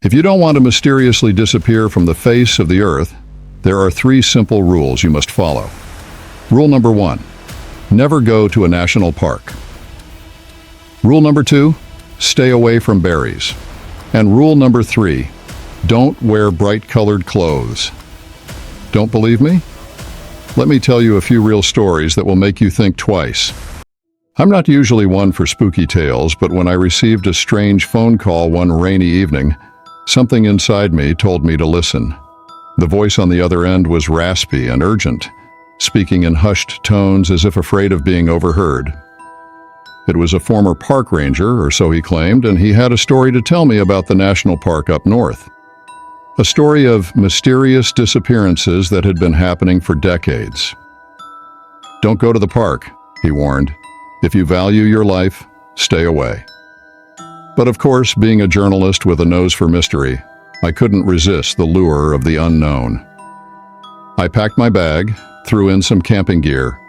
If you don't want to mysteriously disappear from the face of the earth, there are 3 simple rules you must follow. Rule number 1, never go to a national park. Rule number 2, stay away from berries. And rule number 3, don't wear bright-colored clothes. Don't believe me? Let me tell you a few real stories that will make you think twice. I'm not usually one for spooky tales, but when I received a strange phone call one rainy evening, something inside me told me to listen. The voice on the other end was raspy and urgent, speaking in hushed tones as if afraid of being overheard. It was a former park ranger, or so he claimed, and he had a story to tell me about the national park up north. A story of mysterious disappearances that had been happening for decades. Don't go to the park, he warned. If you value your life, stay away. But of course, being a journalist with a nose for mystery, I couldn't resist the lure of the unknown. I packed my bag, threw in some camping gear,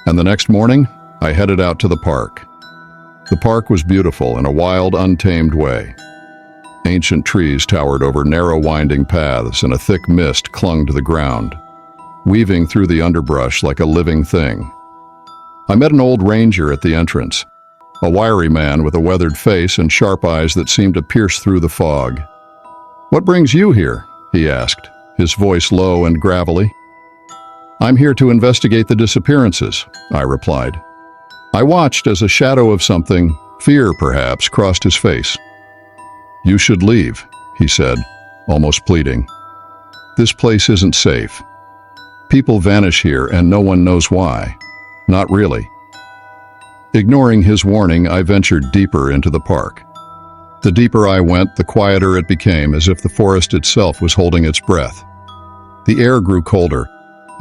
and the next morning, I headed out to the park. The park was beautiful in a wild, untamed way. Ancient trees towered over narrow, winding paths, and a thick mist clung to the ground, weaving through the underbrush like a living thing. I met an old ranger at the entrance, a wiry man with a weathered face and sharp eyes that seemed to pierce through the fog. "What brings you here?" he asked, his voice low and gravelly. "I'm here to investigate the disappearances," I replied. I watched as a shadow of something, fear perhaps, crossed his face. "You should leave," he said, almost pleading. "This place isn't safe. People vanish here and no one knows why. Not really." Ignoring his warning, I ventured deeper into the park. The deeper I went, the quieter it became, as if the forest itself was holding its breath. The air grew colder,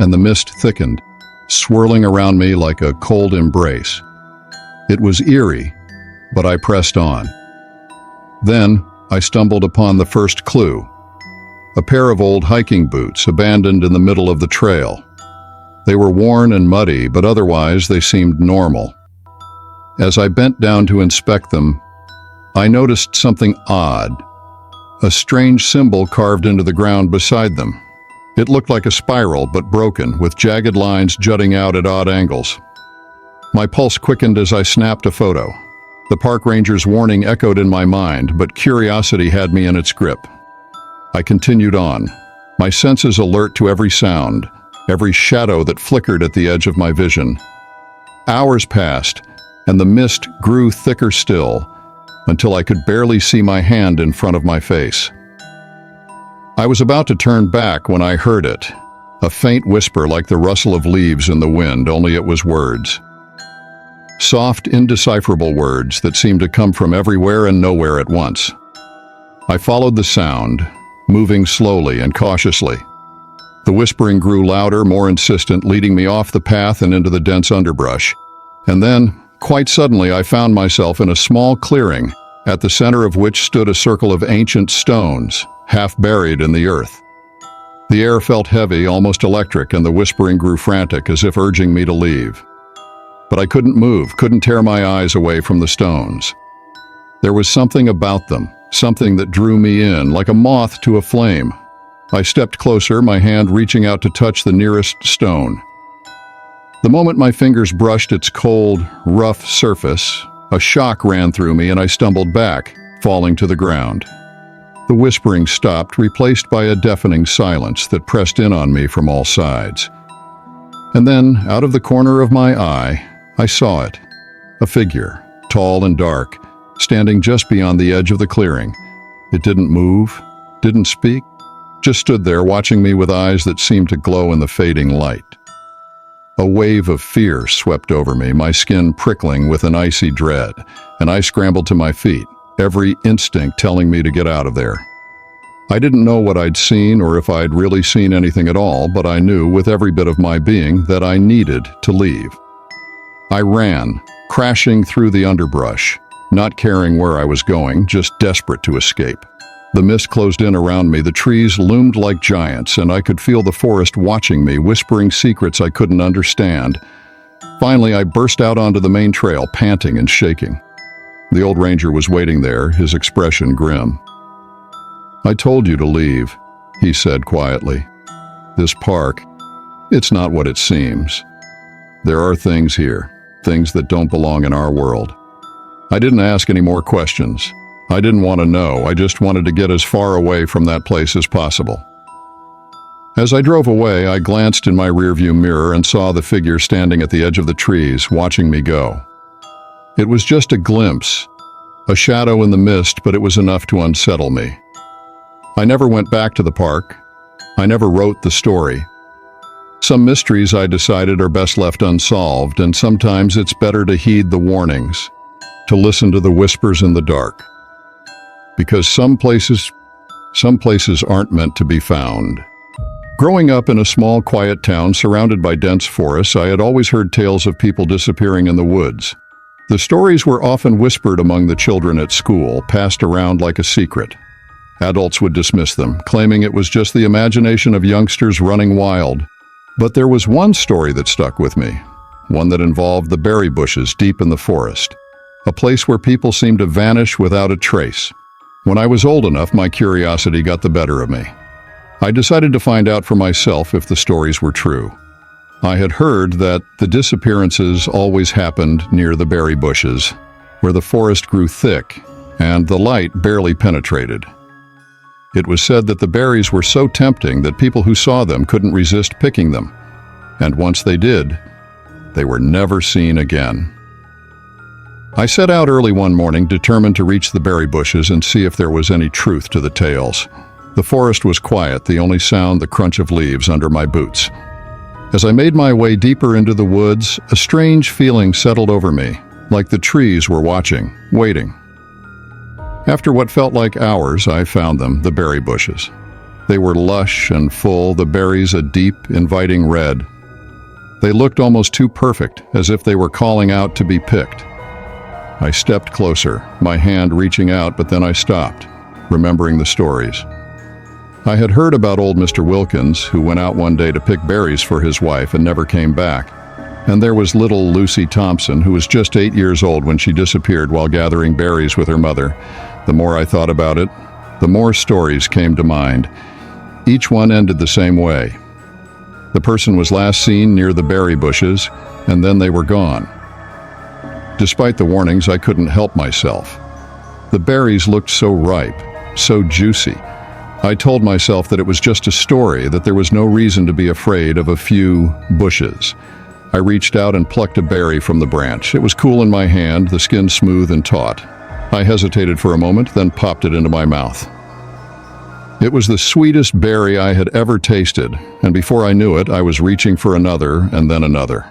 and the mist thickened, swirling around me like a cold embrace. It was eerie, but I pressed on. Then, I stumbled upon the first clue, a pair of old hiking boots abandoned in the middle of the trail. They were worn and muddy, but otherwise they seemed normal. As I bent down to inspect them, I noticed something odd, a strange symbol carved into the ground beside them. It looked like a spiral, but broken, with jagged lines jutting out at odd angles. My pulse quickened as I snapped a photo. The park ranger's warning echoed in my mind, but curiosity had me in its grip. I continued on, my senses alert to every sound, every shadow that flickered at the edge of my vision. Hours passed, and the mist grew thicker still, until I could barely see my hand in front of my face. I was about to turn back when I heard it, a faint whisper like the rustle of leaves in the wind, only it was words. Soft, indecipherable words that seemed to come from everywhere and nowhere at once. I followed the sound, moving slowly and cautiously. The whispering grew louder, more insistent, leading me off the path and into the dense underbrush. And then, quite suddenly, I found myself in a small clearing, at the center of which stood a circle of ancient stones, half buried in the earth. The air felt heavy, almost electric, and the whispering grew frantic, as if urging me to leave. But I couldn't move, couldn't tear my eyes away from the stones. There was something about them, something that drew me in, like a moth to a flame. I stepped closer, my hand reaching out to touch the nearest stone. The moment my fingers brushed its cold, rough surface, a shock ran through me and I stumbled back, falling to the ground. The whispering stopped, replaced by a deafening silence that pressed in on me from all sides. And then, out of the corner of my eye, I saw it. A figure, tall and dark, standing just beyond the edge of the clearing. It didn't move, didn't speak, just stood there watching me with eyes that seemed to glow in the fading light. A wave of fear swept over me, my skin prickling with an icy dread, and I scrambled to my feet, every instinct telling me to get out of there. I didn't know what I'd seen or if I'd really seen anything at all, but I knew with every bit of my being that I needed to leave. I ran, crashing through the underbrush, not caring where I was going, just desperate to escape. The mist closed in around me, the trees loomed like giants, and I could feel the forest watching me, whispering secrets I couldn't understand. Finally, I burst out onto the main trail, panting and shaking. The old ranger was waiting there, his expression grim. "I told you to leave," he said quietly. "This park, it's not what it seems. There are things here, things that don't belong in our world." I didn't ask any more questions. I didn't want to know. I just wanted to get as far away from that place as possible. As I drove away, I glanced in my rearview mirror and saw the figure standing at the edge of the trees, watching me go. It was just a glimpse, a shadow in the mist, but it was enough to unsettle me. I never went back to the park. I never wrote the story. Some mysteries, I decided, are best left unsolved, and sometimes it's better to heed the warnings, to listen to the whispers in the dark. Because some places aren't meant to be found. Growing up in a small, quiet town surrounded by dense forests, I had always heard tales of people disappearing in the woods. The stories were often whispered among the children at school, passed around like a secret. Adults would dismiss them, claiming it was just the imagination of youngsters running wild. But there was one story that stuck with me, one that involved the berry bushes deep in the forest, a place where people seemed to vanish without a trace. When I was old enough, my curiosity got the better of me. I decided to find out for myself if the stories were true. I had heard that the disappearances always happened near the berry bushes, where the forest grew thick and the light barely penetrated. It was said that the berries were so tempting that people who saw them couldn't resist picking them, and once they did, they were never seen again. I set out early one morning, determined to reach the berry bushes and see if there was any truth to the tales. The forest was quiet, the only sound the crunch of leaves under my boots. As I made my way deeper into the woods, a strange feeling settled over me, like the trees were watching, waiting. After what felt like hours, I found them, the berry bushes. They were lush and full, the berries a deep, inviting red. They looked almost too perfect, as if they were calling out to be picked. I stepped closer, my hand reaching out, but then I stopped, remembering the stories. I had heard about old Mr. Wilkins, who went out one day to pick berries for his wife and never came back. And there was little Lucy Thompson, who was just 8 years old when she disappeared while gathering berries with her mother. The more I thought about it, the more stories came to mind. Each one ended the same way. The person was last seen near the berry bushes, and then they were gone. Despite the warnings, I couldn't help myself. The berries looked so ripe, so juicy. I told myself that it was just a story, that there was no reason to be afraid of a few bushes. I reached out and plucked a berry from the branch. It was cool in my hand, the skin smooth and taut. I hesitated for a moment, then popped it into my mouth. It was the sweetest berry I had ever tasted, and before I knew it, I was reaching for another and then another.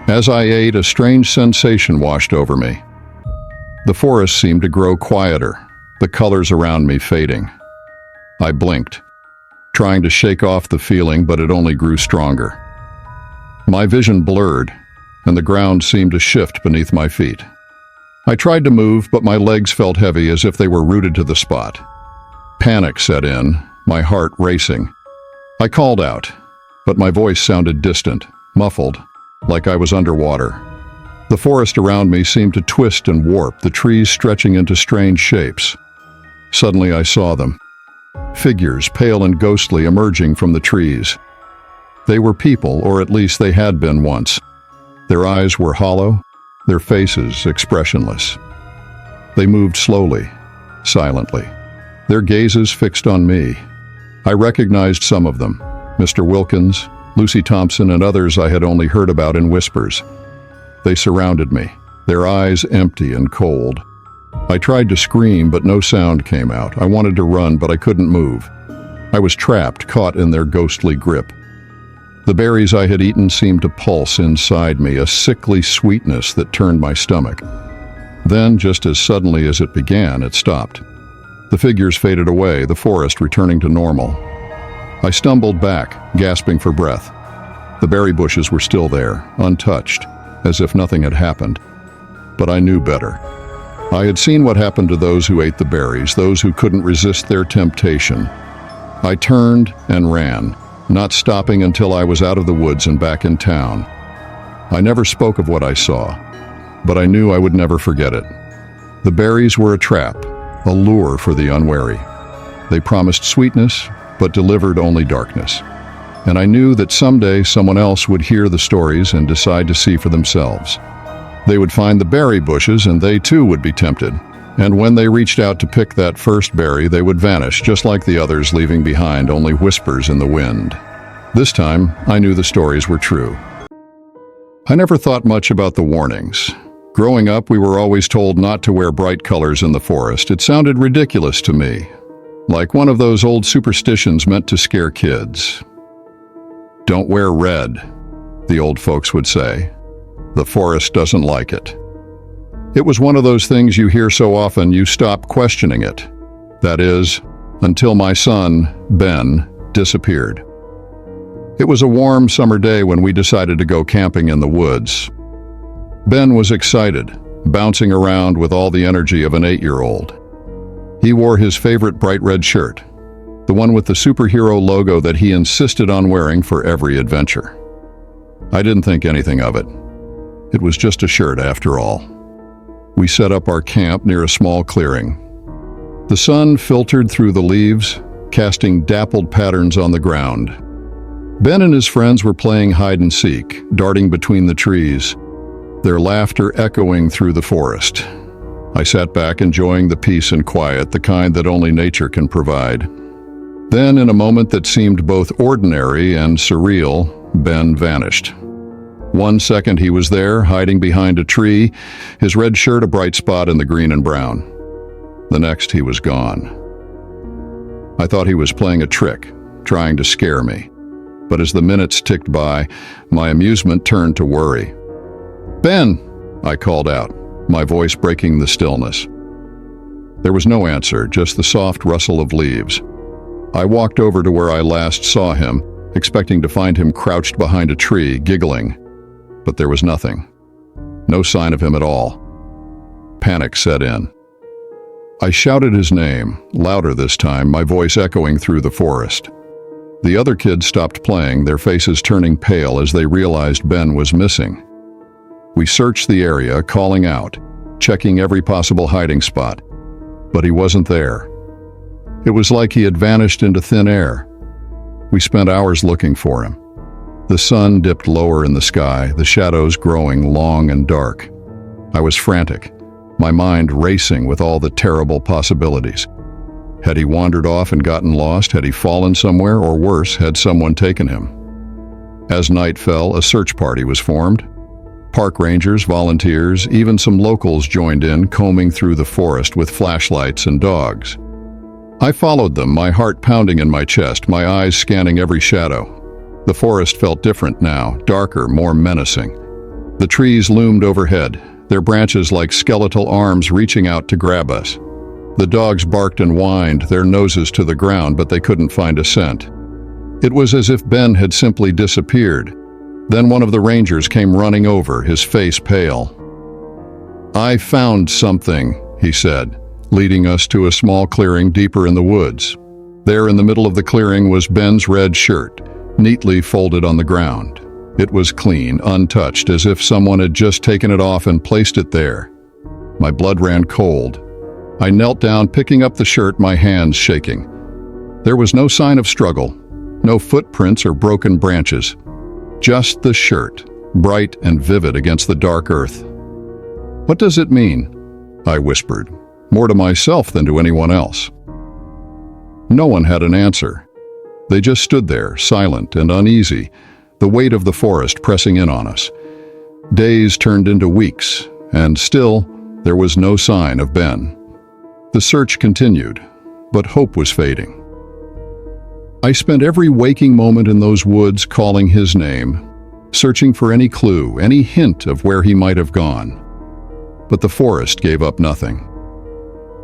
As I ate, a strange sensation washed over me. The forest seemed to grow quieter, the colors around me fading. I blinked, trying to shake off the feeling, but it only grew stronger. My vision blurred, and the ground seemed to shift beneath my feet. I tried to move, but my legs felt heavy, as if they were rooted to the spot. Panic set in, my heart racing. I called out, but my voice sounded distant, muffled, like I was underwater. The forest around me seemed to twist and warp, the trees stretching into strange shapes. Suddenly I saw them. Figures, pale and ghostly, emerging from the trees. They were people, or at least they had been once. Their eyes were hollow, their faces expressionless. They moved slowly, silently, their gazes fixed on me. I recognized some of them, Mr. Wilkins, Lucy Thompson, and others I had only heard about in whispers. They surrounded me, their eyes empty and cold. I tried to scream, but no sound came out. I wanted to run, but I couldn't move. I was trapped, caught in their ghostly grip. The berries I had eaten seemed to pulse inside me, a sickly sweetness that turned my stomach. Then, just as suddenly as it began, it stopped. The figures faded away, the forest returning to normal. I stumbled back, gasping for breath. The berry bushes were still there, untouched, as if nothing had happened. But I knew better. I had seen what happened to those who ate the berries, those who couldn't resist their temptation. I turned and ran, not stopping until I was out of the woods and back in town. I never spoke of what I saw, but I knew I would never forget it. The berries were a trap, a lure for the unwary. They promised sweetness, but delivered only darkness. And I knew that someday someone else would hear the stories and decide to see for themselves. They would find the berry bushes and they too would be tempted. And when they reached out to pick that first berry, they would vanish, just like the others, leaving behind only whispers in the wind. This time, I knew the stories were true. I never thought much about the warnings. Growing up, we were always told not to wear bright colors in the forest. It sounded ridiculous to me, like one of those old superstitions meant to scare kids. "Don't wear red," the old folks would say. "The forest doesn't like it." It was one of those things you hear so often you stop questioning it. That is, until my son, Ben, disappeared. It was a warm summer day when we decided to go camping in the woods. Ben was excited, bouncing around with all the energy of an 8-year-old. He wore his favorite bright red shirt, the one with the superhero logo that he insisted on wearing for every adventure. I didn't think anything of it. It was just a shirt after all. We set up our camp near a small clearing. The sun filtered through the leaves, casting dappled patterns on the ground. Ben and his friends were playing hide and seek, darting between the trees, their laughter echoing through the forest. I sat back enjoying the peace and quiet, the kind that only nature can provide. Then, in a moment that seemed both ordinary and surreal, Ben vanished. 1 second he was there, hiding behind a tree, his red shirt a bright spot in the green and brown. The next he was gone. I thought he was playing a trick, trying to scare me. But as the minutes ticked by, my amusement turned to worry. "Ben!" I called out, my voice breaking the stillness. There was no answer, just the soft rustle of leaves. I walked over to where I last saw him, expecting to find him crouched behind a tree, giggling. But there was nothing. No sign of him at all. Panic set in. I shouted his name, louder this time, my voice echoing through the forest. The other kids stopped playing, their faces turning pale as they realized Ben was missing. We searched the area, calling out, checking every possible hiding spot. But he wasn't there. It was like he had vanished into thin air. We spent hours looking for him. The sun dipped lower in the sky, the shadows growing long and dark. I was frantic, my mind racing with all the terrible possibilities. Had he wandered off and gotten lost? Had he fallen somewhere? Or worse, had someone taken him? As night fell, a search party was formed. Park rangers, volunteers, even some locals joined in, combing through the forest with flashlights and dogs. I followed them, my heart pounding in my chest, my eyes scanning every shadow. The forest felt different now, darker, more menacing. The trees loomed overhead, their branches like skeletal arms reaching out to grab us. The dogs barked and whined, their noses to the ground, but they couldn't find a scent. It was as if Ben had simply disappeared. Then one of the rangers came running over, his face pale. "I found something," he said, leading us to a small clearing deeper in the woods. There in the middle of the clearing was Ben's red shirt, neatly folded on the ground. It was clean, untouched, as if someone had just taken it off and placed it there. My blood ran cold. I knelt down, picking up the shirt, my hands shaking. There was no sign of struggle, no footprints or broken branches. Just the shirt, bright and vivid against the dark earth. "What does it mean?" I whispered, more to myself than to anyone else. No one had an answer. They just stood there, silent and uneasy, the weight of the forest pressing in on us. Days turned into weeks, and still there was no sign of Ben. The search continued, but hope was fading. I spent every waking moment in those woods calling his name, searching for any clue, any hint of where he might have gone. But the forest gave up nothing.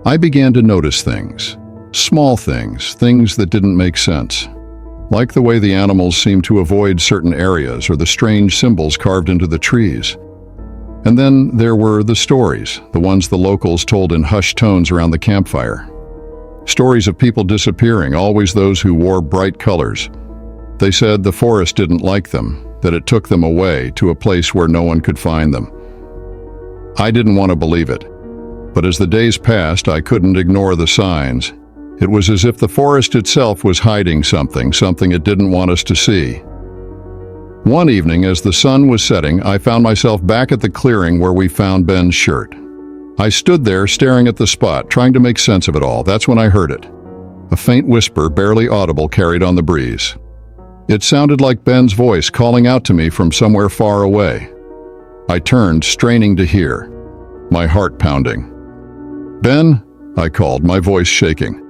I began to notice things, small things, things that didn't make sense. Like the way the animals seemed to avoid certain areas or the strange symbols carved into the trees. And then there were the stories, the ones the locals told in hushed tones around the campfire. Stories of people disappearing, always those who wore bright colors. They said the forest didn't like them, that it took them away to a place where no one could find them. I didn't want to believe it, but as the days passed, I couldn't ignore the signs. It was as if the forest itself was hiding something it didn't want us to see. One evening, as the sun was setting, I found myself back at the clearing where we found Ben's shirt. I stood there staring at the spot, trying to make sense of it all. That's when I heard it. A faint whisper, barely audible, carried on the breeze. It sounded like Ben's voice calling out to me from somewhere far away. I turned, straining to hear, my heart pounding. "Ben," I called, my voice shaking.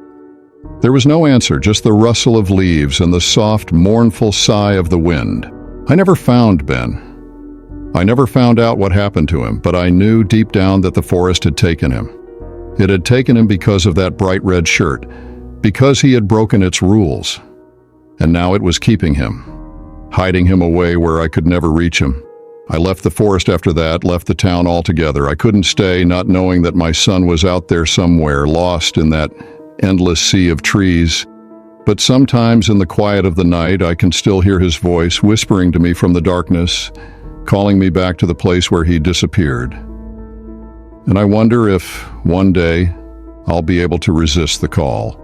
There was no answer, just the rustle of leaves and the soft, mournful sigh of the wind. I never found Ben. I never found out what happened to him, but I knew deep down that the forest had taken him. It had taken him because of that bright red shirt, because he had broken its rules. And now it was keeping him, hiding him away where I could never reach him. I left the forest after that, left the town altogether. I couldn't stay, not knowing that my son was out there somewhere, lost in that endless sea of trees. But sometimes in the quiet of the night, I can still hear his voice whispering to me from the darkness, calling me back to the place where he disappeared. And I wonder if, one day, I'll be able to resist the call.